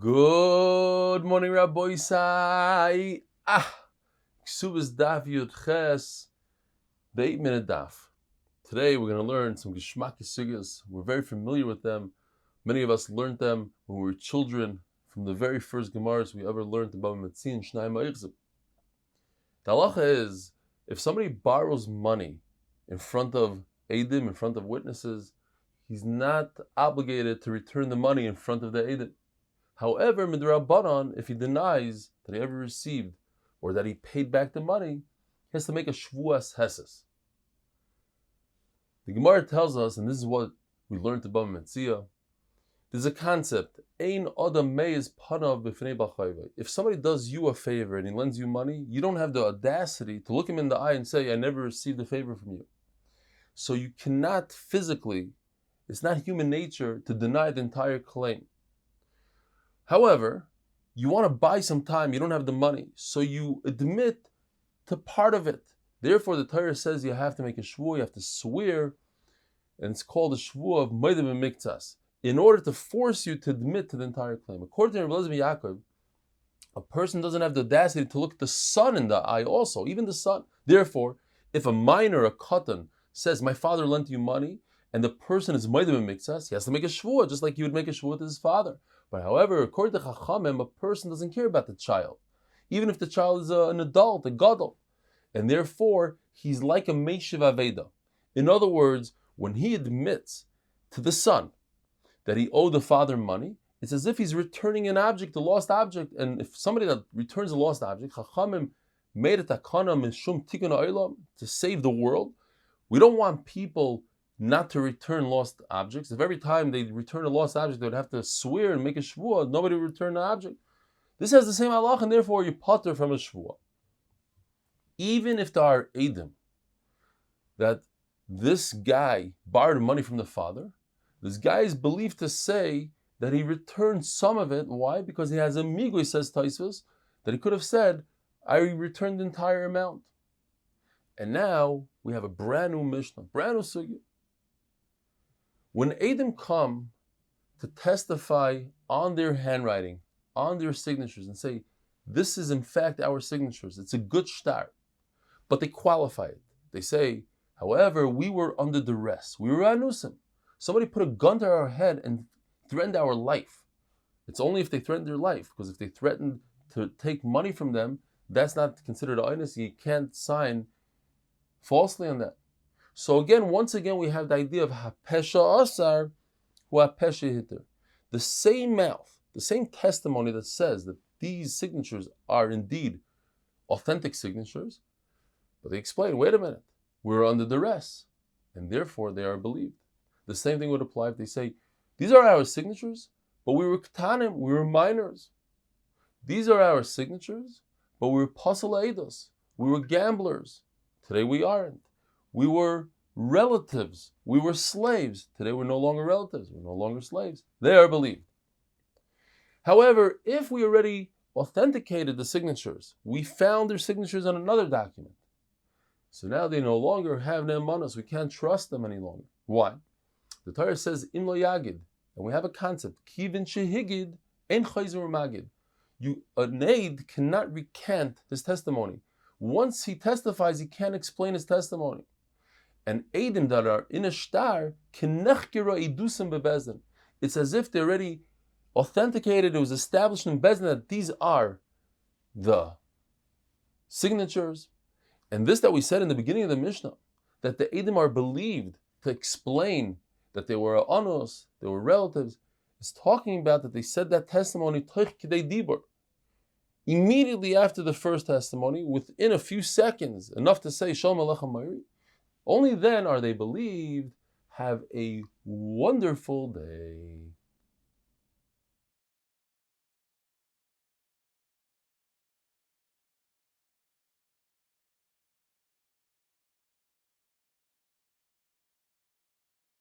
Good morning, Rabbi Isai. Kesubos Daf Yomi, the 8-minute daf. Today we're going to learn some Yomi Kesubos. We're very familiar with them. Many of us learned them when we were children, from the very first Gemaras we ever learned about Metzin Shnai Ma'irzik. The halacha is, if somebody borrows money in front of Eidim, in front of witnesses, he's not obligated to return the money in front of the Eidim. However, midrabanan, if he denies that he ever received or that he paid back the money, he has to make a shvuas heses. The Gemara tells us, and this is what we learned about Metzia, there's a concept, ein adam meiz panav b'fnei b'chayvei. If somebody does you a favor and he lends you money, you don't have the audacity to look him in the eye and say, I never received a favor from you. So you cannot physically, it's not human nature to deny the entire claim. However, you want to buy some time, you don't have the money, so you admit to part of it. Therefore, the Torah says you have to make a shvuah, you have to swear, and it's called a shvuah of moedim miktas, in order to force you to admit to the entire claim. According to Rabbi Yaakov, a person doesn't have the audacity to look the son in the eye also, even the son. Therefore, if a minor, a katan, says, my father lent you money, and the person is moedim miktas, he has to make a shvuah, just like he would make a shvuah to his father. But however, according to Chachamim, a person doesn't care about the child, even if the child is an adult, a gadol, and therefore he's like a meishiv aveda. In other words, when he admits to the son that he owed the father money, it's as if he's returning an object, a lost object. And if somebody that returns a lost object, Chachamim made a takana mishum tikkun ha'olam, to save the world. We don't want people not to return lost objects. If every time they return a lost object, they would have to swear and make a shvuah, nobody would return the object. This has the same halach, and therefore you pater from a shvuah. Even if there are eidim that this guy borrowed money from the father, this guy is believed to say that he returned some of it. Why? Because he has a migui, says Taisvus, that he could have said, I returned the entire amount. And now we have a brand new Mishnah, brand new sugya. When Eidim come to testify on their handwriting, on their signatures, and say, this is in fact our signatures, it's a good start, but they qualify it. They say, however, we were under duress, we were anusim. Somebody put a gun to our head and threatened our life. It's only if they threatened their life, because if they threatened to take money from them, that's not considered honest. You can't sign falsely on that. So once again, we have the idea of hapesha asar, hu hapesha hitter. The same mouth, the same testimony that says that these signatures are indeed authentic signatures, but they explain, wait a minute, we're under duress, and therefore they are believed. The same thing would apply if they say, these are our signatures, but we were ketanim, we were minors. These are our signatures, but we were pasal eidos, we were gamblers. Today we aren't. We were relatives. We were slaves. Today we're no longer relatives. We're no longer slaves. They are believed. However, if we already authenticated the signatures, we found their signatures on another document. So now they no longer have ne'emanos. We can't trust them any longer. Why? The Torah says, im lo yagid. And we have a concept. Kivin shehigid ein chayzer magid. An aid cannot recant his testimony. Once he testifies, he can't explain his testimony. And eidim that are in a shtar can nechkira idusim bebezdin. It's as if they already authenticated, it was established in bezdin that these are the signatures. And this that we said in the beginning of the Mishnah, that the eidim are believed to explain that they were anos, they were relatives, is talking about that they said that testimony toich kidei dibur. Immediately after the first testimony, within a few seconds, enough to say, Shalom Aleichem Ma'iri, only then are they believed. Have a wonderful day.